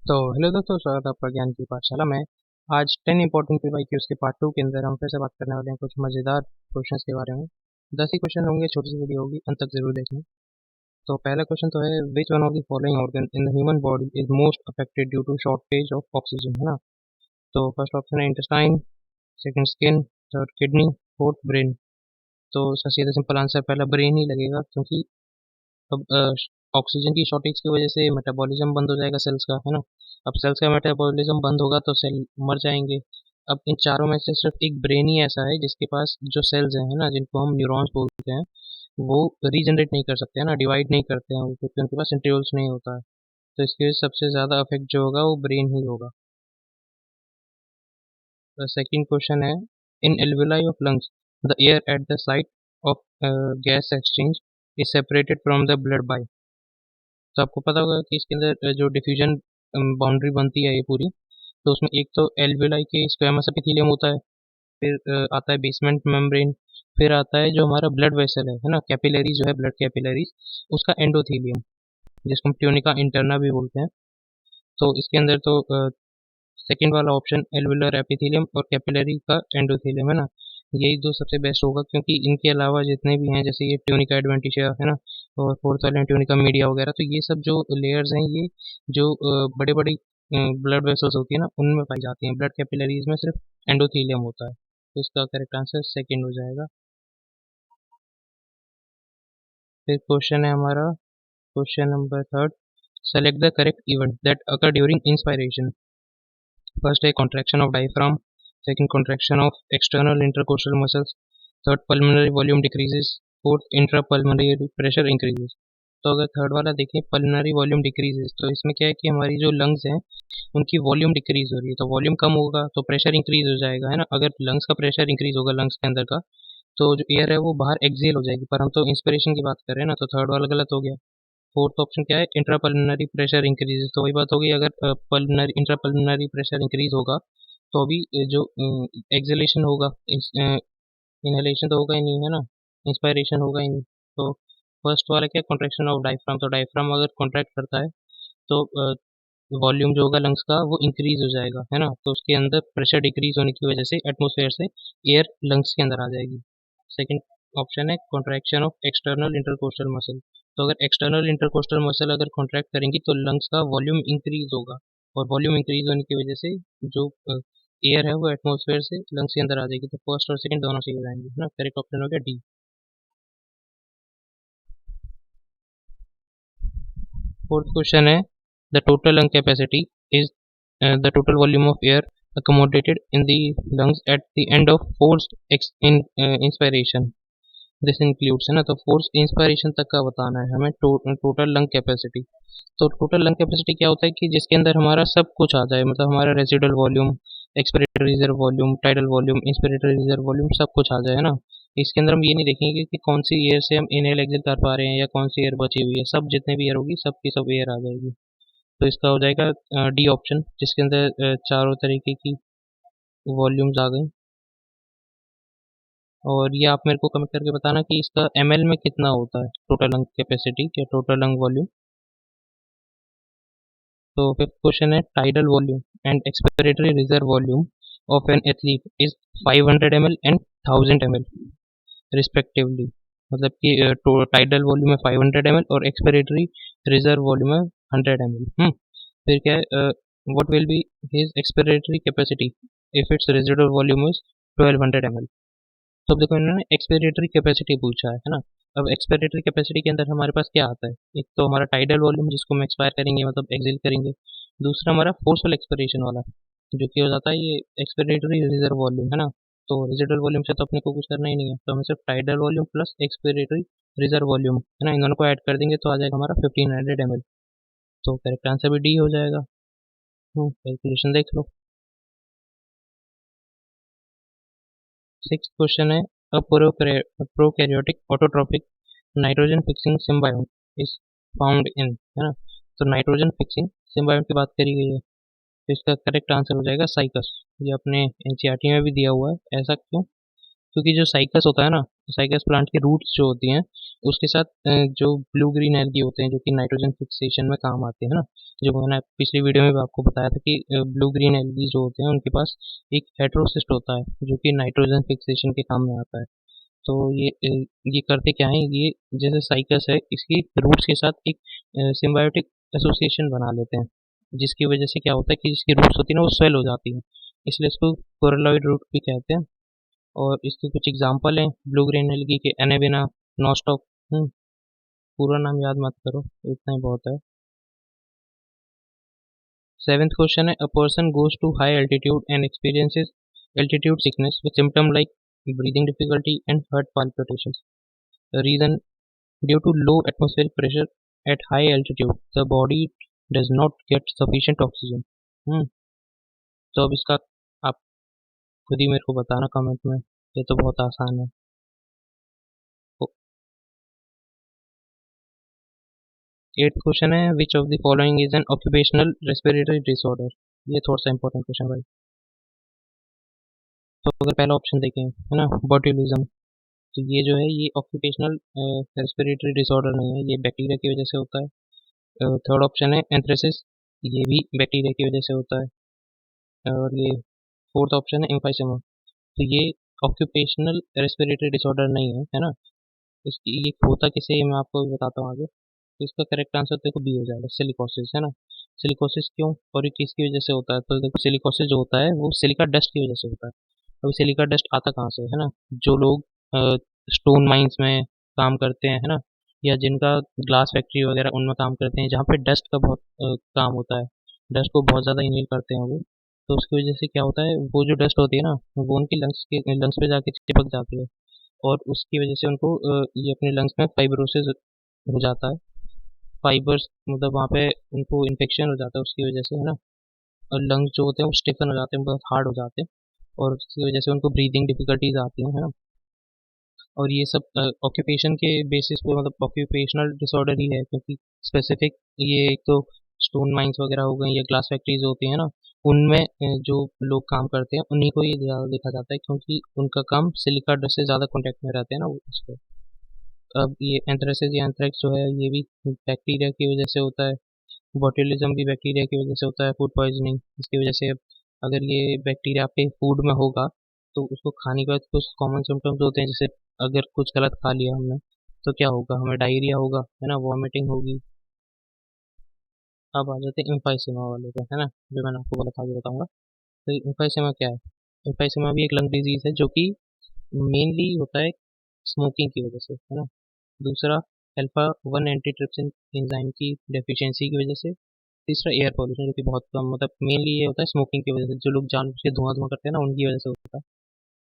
तो हेलो दोस्तों, स्वागत है आपका ज्ञान की पाठशाला में। आज 10 इंपॉर्टेंट पीवाईक्यूज के पार्ट 2 के अंदर हम फिर से बात करने वाले हैं कुछ मज़ेदार क्वेश्चंस के बारे में। 10 ही क्वेश्चन होंगे, छोटी सी वीडियो होगी, अंत तक जरूर देखना। तो पहला क्वेश्चन तो है, which one of the following organ in the human body is most affected due to shortage of oxygen, है ना। तो फर्स्ट ऑप्शन है intestine, second skin, third kidney, fourth brain. तो इसका सीधा सिंपल आंसर पहला ब्रेन ही लगेगा, क्योंकि अब ऑक्सीजन की शॉर्टेज की वजह से मेटाबॉलिज्म बंद हो जाएगा सेल्स का, है ना। अब सेल्स का मेटाबॉलिज्म बंद होगा तो सेल मर जाएंगे। अब इन चारों में से सिर्फ एक ब्रेन ही ऐसा है जिसके पास जो सेल्स हैं, है ना, जिनको हम न्यूरॉन्स बोलते हैं, वो रीजनरेट नहीं कर सकते हैं ना, डिवाइड नहीं करते हैं वो, क्योंकि उनके पास सेंट्रियोल्स नहीं होता है। तो इसके वजह से सबसे ज़्यादा अफेक्ट जो होगा वो ब्रेन ही होगा। सेकंड क्वेश्चन है, in alveoli of lungs the air at the site of gas exchange is separated from the blood by. तो आपको पता होगा कि इसके अंदर जो डिफ्यूजन बाउंड्री बनती है ये पूरी, तो उसमें एक तो एल्वेलाई के स्क्वेमस एपिथेलियम होता है, फिर आता है बेसमेंट मेम्ब्रेन, फिर आता है जो हमारा ब्लड वेसल है ना, कैपिलरीज जो है, ब्लड कैपिलरीज, उसका एंडोथेलियम, जिसको हम ट्यूनिका इंटरना भी बोलते हैं। तो इसके अंदर तो सेकंड वाला ऑप्शन एल्वेलर एपिथेलियम और कैपिलरी का एंडोथेलियम, है ना, यही दो सबसे बेस्ट होगा, क्योंकि इनके अलावा जितने भी हैं, जैसे ये ट्यूनिका एडवेंटिशिया, है ना, और फोर्थ वाले ट्यूनिका मीडिया वगैरह, तो ये सब जो लेयर्स हैं, ये जो बड़े बड़ी ब्लड वेसल्स होती है ना, उनमें पाई जाती हैं। ब्लड कैपिलरीज में सिर्फ एंडोथेलियम होता है। तो इसका करेक्ट आंसर सेकंड हो जाएगा। फिर क्वेश्चन है हमारा, question number third, select the correct event that occur during inspiration. First है contraction of diaphragm, second contraction of external intercostal muscles, third pulmonary volume decreases, fourth intra pulmonary pressure increases. तो अगर third वाला देखें, pulmonary volume decreases, तो इसमें क्या है कि हमारी जो लंग्स हैं उनकी वॉल्यूम डिक्रीज हो रही है, तो वॉल्यूम कम होगा तो प्रेशर इंक्रीज हो जाएगा, है ना। अगर लंग्स का प्रेशर इंक्रीज होगा लंग्स के अंदर का, तो जो एयर है वो बाहर एक्सेल हो जाएगी, पर हम तो इंस्पिरेशन की बात कर रहे हैं ना, तो थर्ड वाला गलत हो गया। फोर्थ ऑप्शन क्या है, इंट्रापल्मोनरी प्रेशर इंक्रीज, तो वही बात होगी, अगर पल्मोनरी इंट्रापल्मोनरी प्रेशर इंक्रीज होगा तो अभी जो एक्सेलेशन होगा, इनहेलेशन तो होगा ही नहीं, है ना, इंस्पायरेशन होगा ही नहीं। तो फर्स्ट वाला क्या, कॉन्ट्रैक्शन ऑफ डायफ्राम, तो डायफ्राम अगर कॉन्ट्रैक्ट करता है तो वॉल्यूम जो होगा लंग्स का वो इंक्रीज हो जाएगा, है ना, तो उसके अंदर प्रेशर डिक्रीज होने की वजह से एटमोसफेयर से एयर लंग्स के अंदर आ जाएगी। सेकंड ऑप्शन है contraction of external intercostal muscle, तो अगर एक्सटर्नल इंटरकोस्टल मसल अगर कॉन्ट्रैक्ट करेंगी तो लंग्स का वॉल्यूम इंक्रीज होगा, और वॉल्यूम इंक्रीज होने की वजह से जो एयर है वो एटमोसफेयर से लंग्स के अंदर आ जाएगी। तो फर्स्ट और सेकंड दोनों सही हो जाएंगे, है ना। करेक्ट ऑप्शन हो गया डी। फोर्थ क्वेश्चन है, the total lung capacity is the total volume of air accommodated in the lungs at the end of forced inspiration. This includes, है ना, तो फोर्स इंस्पायरेशन तक का बताना है हमें टोटल लंग कैपेसिटी। तो टोटल लंग कैपेसिटी क्या होता है कि जिसके अंदर हमारा सब कुछ आ जाए, मतलब हमारा residual volume, expiratory reserve volume, tidal volume, inspiratory reserve volume, सब कुछ आ जाए, है ना। इसके अंदर हम ये नहीं देखेंगे कि कौन सी एयर से हम इनहेल एक्सेल कर पा रहे हैं या कौन सी एयर बची हुई है, सब जितने भी एयर होगी सब की सब एयर आ जाएगी। तो इसका हो जाएगा डी ऑप्शन, जिसके अंदर चारों तरीके की वॉल्यूम्स आ गई। और ये आप मेरे को कमेंट करके बताना कि इसका एमएल में कितना होता है, टोटल लंग कैपेसिटी या टोटल लंग वॉल्यूम। तो फिफ्थ क्वेश्चन है, tidal volume and expiratory reserve volume of an athlete is 500 ml and 1000 ml respectively. मतलब कि टाइडल वॉल्यूम है 500 ml और एक्सपिरेटरी रिजर्व वॉल्यूम है 100 ml। फिर क्या है, what will be his expiratory capacity if it's residual volume is 1200 ml। तो अब देखो, इन्होंने एक्सपिरेटरी कैपेसिटी पूछा है ना। अब एक्सपिरेटरी कैपेसिटी के अंदर हमारे पास क्या आता है, एक तो हमारा टाइडल वॉल्यूम जिसको हम एक्सपायर करेंगे, मतलब एक्सेल करेंगे। दूसरा हमारा फोर्सफुल एक्सपिरेशन वाला, जो कि हो जाता है ये एक्सपिरेटरी रिजर्व वॉल्यूम, है ना। तो रेजिडुअल वॉल्यूम से तो अपने को कुछ करना ही नहीं है, तो हमें सिर्फ tidal volume plus expiratory reserve volume, है ना, इन दोनों को ऐड कर देंगे तो आ जाएगा हमारा 1500 ml। तो करेक्ट आंसर भी डी हो जाएगा। कैलकुलेशन देख लो। सिक्स क्वेश्चन है, a prokaryotic autotrophic nitrogen fixing symbiote is found in, है ना। तो नाइट्रोजन फिक्सिंग सिम्बायोट की बात करी गई है, तो इसका करेक्ट आंसर हो जाएगा साइकस। ये अपने एनसीईआरटी में भी दिया हुआ है। ऐसा क्यों? क्योंकि जो साइकस होता है ना, साइकस प्लांट की रूट्स जो होती हैं उसके साथ जो ब्लू ग्रीन एल्गी होते हैं जो कि नाइट्रोजन फिक्सेशन में काम आते हैं ना, जो मैंने पिछली वीडियो में भी आपको बताया था कि ब्लू ग्रीन एल्गी जो होते हैं उनके पास एक हेटेरोसिस्ट होता है जो कि नाइट्रोजन फिक्सेशन के काम में आता है। तो ये करते क्या है, ये जैसे साइकस है इसकी रूट्स के साथ एक सिम्बायोटिक एसोसिएशन बना लेते हैं, जिसकी वजह से क्या होता है कि जिसकी रूट्स होती है ना वो स्वेल हो जाती है, इसलिए इसको कोरलॉइड रूट भी कहते हैं। और इसके कुछ एग्जांपल हैं ब्लू ग्रीन एल्गी के, एनेबिना, नॉस्टॉक। पूरा नाम याद मत करो, इतना ही बहुत है। सेवेंथ क्वेश्चन है, a person goes to high altitude and experiences altitude sickness with symptom like breathing difficulty and heart palpitations. Reason: due to low atmospheric pressure at high altitude, the body does not get sufficient oxygen. हम्म तो अब इसका आप खुद ही मेरे को बताना comment में, ये तो बहुत आसान है। एट्थ क्वेश्चन है, which of the following is an occupational respiratory disorder. ये थोड़ा सा इंपॉर्टेंट क्वेश्चन भाई। तो अगर पहला ऑप्शन देखें है ना, बोट्यूलिज्म, तो ये जो है ये ऑक्यूपेशनल रेस्पिरेटरी डिसऑर्डर नहीं है, ये बैक्टीरिया की वजह से होता है। थर्ड ऑप्शन है एंथ्रेसिस, ये भी बैक्टीरिया की वजह से होता है। और ये फोर्थ ऑप्शन है एम्फाइसेमा, तो ये ऑक्यूपेशनल रेस्पिरेटरी डिसऑर्डर नहीं है, है ना। इसकी ये होता किसे है, मैं आपको बताता हूँ आगे। तो इसका करेक्ट आंसर देखो बी हो जाएगा, सिलिकोसिस, है ना। सिलिकोसिस क्यों और ये किसकी वजह से होता है, तो देखो सिलिकोसिस जो होता है वो सिलिका डस्ट की वजह से होता है। अभी सिलिका डस्ट आता कहाँ से है ना, जो लोग स्टोन माइंस में काम करते हैं, है ना, या जिनका ग्लास फैक्ट्री वगैरह उनमें काम करते हैं जहाँ पे डस्ट का बहुत काम होता है, डस्ट को बहुत ज़्यादा इनहेल करते हैं वो, तो उसकी वजह से क्या होता है, वो जो डस्ट होती है ना वो उनकी लंग्स पे जाके चिपक जाती है, और उसकी वजह से उनको ये अपने लंग्स में फाइब्रोसिस हो जाता है। फाइबर्स मतलब वहाँ पे उनको इन्फेक्शन हो जाता है उसकी वजह से, है ना। और लंग्स जो होते हैं वो स्टिफन हो जाते हैं, बहुत हार्ड हो जाते हैं, और उसकी वजह से उनको ब्रीदिंग डिफिकल्टीज आती हैं, है ना। और ये सब ऑक्यूपेशन के बेसिस पे, मतलब ऑक्यूपेशनल डिसऑर्डर ही है, क्योंकि स्पेसिफिक ये एक तो स्टोन माइंस वगैरह हो गई या ग्लास फैक्ट्रीज होती हैं ना, उनमें जो लोग काम करते हैं उन्हीं को ये ज़्यादा देखा जाता है, क्योंकि उनका काम सिलिका डस्ट से ज़्यादा कॉन्टेक्ट में रहते हैं ना वो उसको। अब ये एंथ्रेसिस या एंथ्रेक्स जो है ये भी बैक्टीरिया की वजह से होता है। बॉट्यूलिज्म भी बैक्टीरिया की वजह से होता है, फूड पॉइजनिंग, इसकी वजह से। अगर ये बैक्टीरिया आपके फूड में होगा तो उसको खाने के बाद कुछ कॉमन सिम्टम्स होते हैं, जैसे अगर कुछ गलत खा लिया हमने तो क्या होगा, हमें डायरिया होगा, है ना, वॉमिटिंग होगी। अब आ जाते हैं एम्फाइसेमा वाले पे, है ना, जो मैंने आपको बोला था आगे बताऊंगा। तो एम्फाइसेमा क्या है, एम्फाइसेमा भी एक लंग डिजीज है जो कि मेनली होता है स्मोकिंग की वजह से, है ना। दूसरा, अल्फा वन एंटीट्रिप्सिन एंजाइम की डेफिशिएंसी की वजह से। तीसरा, एयर पॉल्यूशन, जो कि बहुत कम, मतलब मेनली ये होता है स्मोकिंग की वजह से, जो लोग जानबूझ के धुआं धुआं करते हैं ना उनकी वजह से होता है।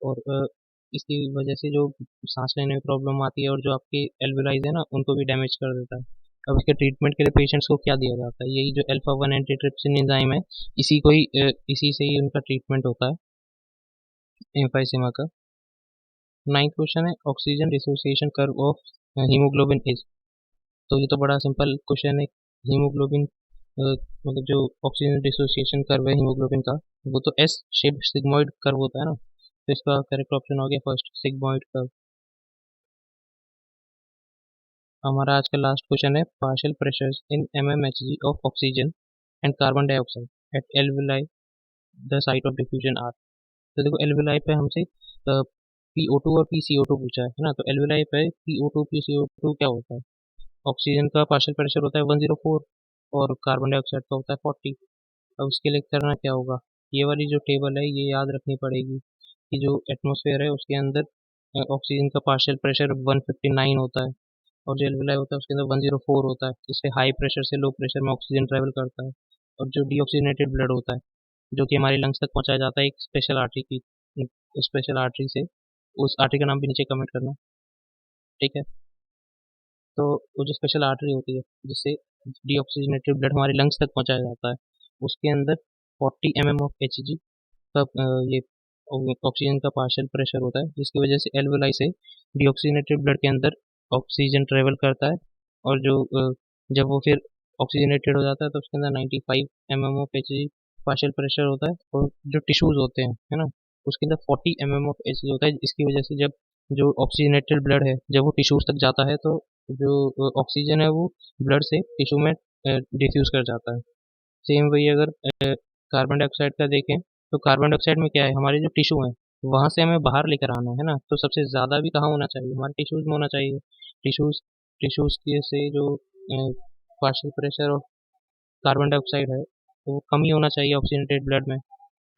और इसकी वजह से जो सांस लेने में प्रॉब्लम आती है और जो आपके एल्वेलाइज है ना उनको भी डैमेज कर देता है। अब इसके ट्रीटमेंट के लिए पेशेंट्स को क्या दिया जाता है, यही जो अल्फा वन एंटीट्रिप्सिन एंजाइम है, इसी से ही उनका ट्रीटमेंट होता है एम्फाइसेमा का। नाइन्थ क्वेश्चन है, oxygen dissociation curve of haemoglobin is. तो ये तो बड़ा सिंपल क्वेश्चन है। हीमोग्लोबिन मतलब जो ऑक्सीजन डिसोसिएशन कर्व है हीमोग्लोबिन का, वो तो एस शेप सिग्मोइड कर्व होता है ना, तो इसका करेक्ट ऑप्शन हो गया फर्स्ट, सिग्मोइड कर्व। हमारा आज का लास्ट क्वेश्चन है, partial pressures in mmHg of oxygen and carbon dioxide at alveoli the site of diffusion are. तो देखो एल्विलाई पे हमसे PO2 और PCO2 पूछा है ना, तो एल्विलाई पे PO2 PCO2 क्या होता है, ऑक्सीजन का पार्शियल प्रेशर होता है 104 और कार्बन डाइऑक्साइड का होता है 40। अब उसके लिए करना क्या होगा, ये वाली जो टेबल है ये याद रखनी पड़ेगी कि जो एटमॉस्फेयर है उसके अंदर ऑक्सीजन का पार्शियल प्रेशर 159 होता है, और जो एल्विलाई होता है उसके अंदर 104 होता है। इससे हाई प्रेशर से लो प्रेशर में ऑक्सीजन ट्रेवल करता है, और जो डीऑक्सीजनेटेड ब्लड होता है जो कि हमारी लंग्स तक पहुंचाया जाता है एक स्पेशल आर्टरी से, उस आर्टरी का नाम भी नीचे कमेंट करना, ठीक है। तो वो जो स्पेशल आर्टरी होती है जिससे डीऑक्सीजनेटेड ब्लड हमारे लंग्स तक पहुंचाया जाता है, उसके अंदर 40 mm ऑफ Hg का ये ऑक्सीजन का पार्शियल प्रेशर होता है, जिसकी वजह से एल्वेलाई से डीऑक्सीजनेटेड ब्लड के अंदर ऑक्सीजन ट्रेवल करता है, और जो जब वो फिर ऑक्सीजनेटेड हो जाता है तो उसके अंदर 95 mm of Hg partial pressure होता है, और जो टिश्यूज होते हैं, है ना, उसके अंदर 40 mm ऑफ Hg होता है, इसकी वजह से जब जो ऑक्सीजनेटेड ब्लड है जब वो टिश्यूज तक जाता है तो जो ऑक्सीजन है वो ब्लड से टिश्यू में डिफ्यूज कर जाता है। सेम वही अगर कार्बन डाइऑक्साइड का देखें तो कार्बन डाइऑक्साइड में क्या है, हमारे जो टिश्यू हैं वहाँ से हमें बाहर लेकर आना है ना, तो सबसे ज़्यादा भी कहाँ होना चाहिए, हमारे टिश्यूज में होना चाहिए। टिश्यूज टिश्यूज के से जो partial pressure of carbon dioxide है तो वो कम ही होना चाहिए ऑक्सीजनेटेड ब्लड में।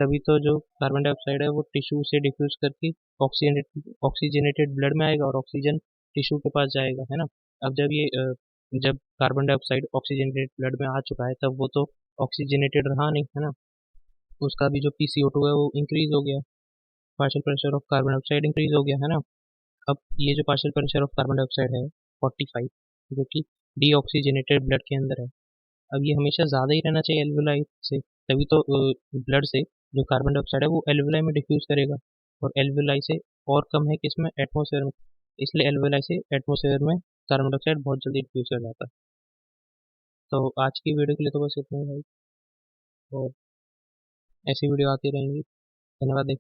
तभी तो जो कार्बन डाइऑक्साइड है वो टिश्यू से डिफ्यूज करके ऑक्सीजनेटेड ब्लड में आएगा और ऑक्सीजन टिश्यू के पास जाएगा, है ना। अब जब कार्बन डाइऑक्साइड ऑक्सीजनेटेड ब्लड में आ चुका है तब वो तो ऑक्सीजनेटेड रहा नहीं, है ना। उसका भी जो PCO2 है वो इंक्रीज हो गया, partial pressure of carbon dioxide increase हो गया, है ना। अब ये जो partial pressure of carbon dioxide है 45, जो कि डीऑक्सीजनेटेड ब्लड के अंदर है। अब ये हमेशा ज़्यादा ही रहना चाहिए एल्वेलाई से, तभी तो ब्लड से जो कार्बन डाइऑक्साइड है वो एल्वेलाई में डिफ्यूज करेगा, और एल्वेलाई से और कम है किसमें, एटमॉस्फेयर में। इसलिए एल्वेलाई से एटमॉस्फेयर में कार्बन डाइऑक्साइड बहुत जल्दी डिफ्यूज कर जाता है। तो आज की वीडियो के लिए तो बस इतना ही भाई, और ऐसी वीडियो आती रहेंगी। धन्यवाद।